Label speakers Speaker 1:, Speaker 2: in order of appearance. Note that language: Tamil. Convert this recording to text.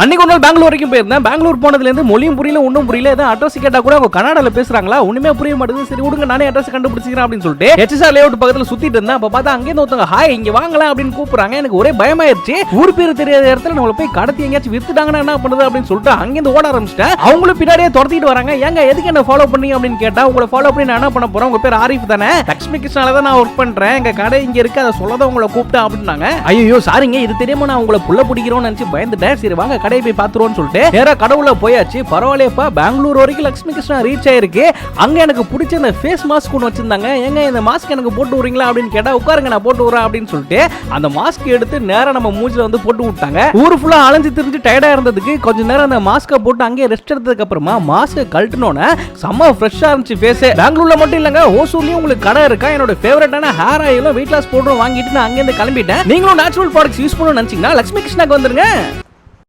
Speaker 1: அன்னைக்கு ஒரு நாள் பெங்களூர் வரைக்கும் போயிருந்தேன். பெங்களூர் போனதுல இருந்து மொழியும் புரியல ஒன்னும் புரியல. ஏதோ அட்ரஸ் கேட்டா கூட அவங்க கன்னடால பேசுறாங்களா ஒண்ணுமே புரிய மாட்டேங்குது. சரி விடுங்க நானே அட்ரஸ் கண்டுபிடிச்சிக்கிறேன் அப்படின்னு சொல்லிட்டு HSR லேஅவுட் பக்கத்துல சுத்திட்டு இருந்தேன். அப்ப பார்த்தா அங்கே ஒருத்தவங்க ஹாய் இங்க வாங்கலாம் அப்படின்னு கூப்பிடுறாங்க. எனக்கு ஒரே பயமாயிருச்சு. ஊர் பேர் தெரியாத இடத்துல நம்மள போய் கடத்தி எங்கேயாச்சும் வித்துட்டாங்கன்னா என்ன பண்றது அப்படின்னு சொல்லிட்டு அங்கிருந்து ஓட ஆரம்பிச்சிட்டேன். அவங்களும் பின்னாடியே துரத்திட்டு வராங்க. ஏங்க எதுக்கு என்ன ஃபாலோ பண்ணீங்க அப்படின்னு கேட்டா உங்களை ஃபாலோ பண்ணி நான் என்ன பண்ண போறேன், உங்க பேர் ஆரிஃப் தானே, லட்சுமி கிருஷ்ணால தான் நான் ஒர்க் பண்றேன், எங்க கடை இங்க இருக்கு, அதை சொல்லதான் உங்களை கூப்பிட்டேன் அப்படின்னாங்க. ஐயோ சாரிங்க இது தெரியாம நான் உங்களை புள்ள பிடிக்கிறோம்னு நினைச்சு பயந்துட்டேன். சரி வாங்க கடையை போய் பாத்துருவோம்னு நேரா கடவுள போயாச்சு. பரவாயில்லையப்பா பெங்களூர் வரைக்கும் லட்சுமி கிருஷ்ணா ரீச் ஆயிருக்கு. அங்க எனக்கு பிடிச்ச இந்த ஃபேஸ் மாஸ்க் ஒன்று வச்சிருந்தாங்க. ஏங்க இந்த மாஸ்க் எனக்கு போட்டு விடுறீங்களா அப்படின்னு கேட்டா உட்காருங்க நான் போட்டு விடுறேன் அப்படின்னு சொல்லிட்டு அந்த மாஸ்க் எடுத்து நேரா நம்ம மூஞ்சில வந்து போட்டு விட்டாங்க. ஊர் ஃபுல்லா அலைஞ்சு திரிஞ்சு டயர்டா இருந்ததுக்கு கொஞ்ச நேரம் அந்த மாஸ்கை போட்டு அங்கேயே ரெஸ்ட் எடுத்ததுக்கு அப்புறமா மாஸ்க் கழட்டினோன்னு செம்ம ஃப்ரெஷ்ஷா இருந்துச்சு ஃபேஸ். பெங்களூர்ல மட்டும் இல்லங்க ஓசூர்லயும் உங்களுக்கு கடை இருக்கா. என்னோட ஃபேவரட்டான ஹேர் ஆயிலும் வெயிட் லாஸ் பவுடரும் வாங்கிட்டு நான் அங்கேருந்து கிளம்பிட்டேன். நீங்களும் நேச்சுரல் ப்ராடக்ட்ஸ் யூஸ் பண்ணணும்னு நினைச்சீங்கன்னா லட்சுமி கிருஷ்ணாக்கு வந்துருங்க.